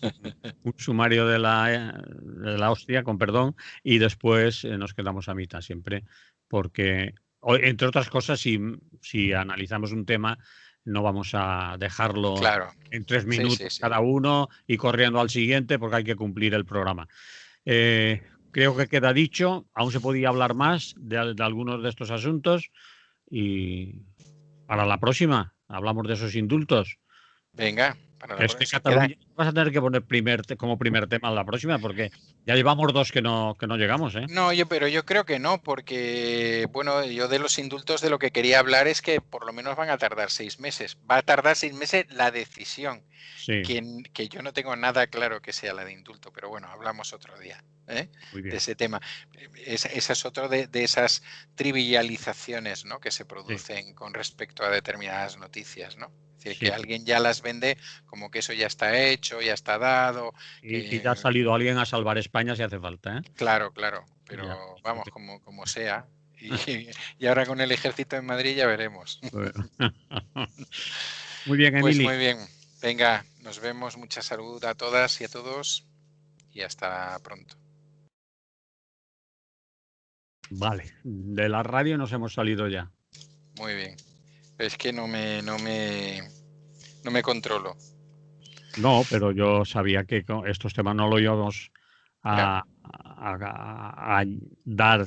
un sumario de la hostia, con perdón, y después nos quedamos a mitad siempre, porque, entre otras cosas, si analizamos un tema, no vamos a dejarlo Claro. en 3 minutos Sí. cada uno y corriendo al siguiente porque hay que cumplir el programa. Creo que queda dicho, aún se podía hablar más de algunos de estos asuntos y para la próxima hablamos de esos indultos. Venga, para la Es que próxima. Queda... Cataluña vas a tener que poner como primer tema la próxima porque ya llevamos 2 que no llegamos, ¿eh? No, pero yo creo que no, porque, bueno, yo de los indultos de lo que quería hablar es que por lo menos van a tardar 6 meses. Va a tardar 6 meses la decisión, Sí, que yo no tengo nada claro que sea la de indulto, pero bueno, hablamos otro día, ¿eh? muy De bien. ese tema. Esa es otro de esas trivializaciones, ¿no? Que se Sí, producen con respecto a determinadas noticias, ¿no? Es decir, que sí. alguien ya las vende como que eso ya está hecho, ya está dado, Y ya ha que salido alguien a salvar España si hace falta, ¿eh? claro, Ya. pero vamos, como sea. Y ahora con el ejército en Madrid ya veremos. Bueno. Muy bien, Pues Emily. muy bien. Venga, nos vemos. Mucha salud a todas y a todos. Y hasta pronto. Vale, de la radio nos hemos salido ya. Muy bien. Es que no me controlo. No, pero yo sabía que con estos temas no lo íbamos Ya. a dar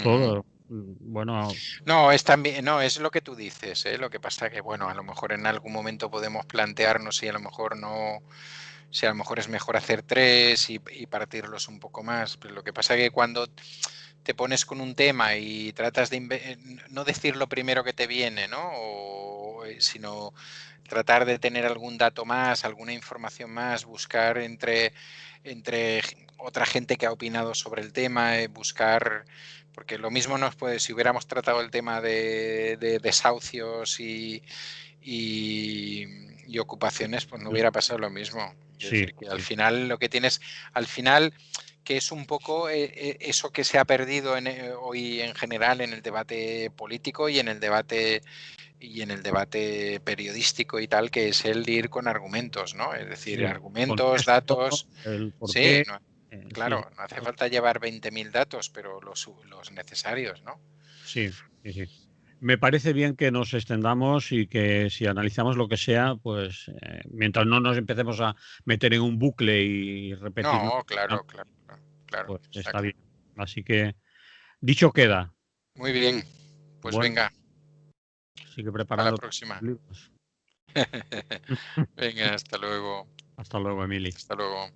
todo. Bueno, No, es también, no, es lo que tú dices, ¿eh? Lo que pasa que, bueno, a lo mejor en algún momento podemos plantearnos si a lo mejor no, si a lo mejor es mejor hacer 3 y partirlos un poco más. Pero lo que pasa que cuando te pones con un tema y tratas de no decir lo primero que te viene, ¿no? Sino tratar de tener algún dato más, alguna información más, buscar entre otra gente que ha opinado sobre el tema, buscar, porque lo mismo nos puede, si hubiéramos tratado el tema de desahucios y ocupaciones, pues no hubiera pasado lo mismo. Es sí, decir, que al sí, final lo que tienes, al final, que es un poco eso que se ha perdido hoy en general en el debate político y en el debate periodístico y tal, que es el ir con argumentos, ¿no? Es decir, sí. argumentos, Contexto, datos. el por Sí, qué. no, Sí, claro, no hace falta llevar 20.000 datos, pero los necesarios, ¿no? sí, sí, sí. Me parece bien que nos extendamos y que si analizamos lo que sea, pues mientras no nos empecemos a meter en un bucle y repetir, No, claro, pues está está claro. bien. Así que dicho queda. Muy bien, pues Bueno, venga, sigue a la preparando tus próxima. libros. Venga, hasta luego. Hasta luego, Emily. Hasta luego.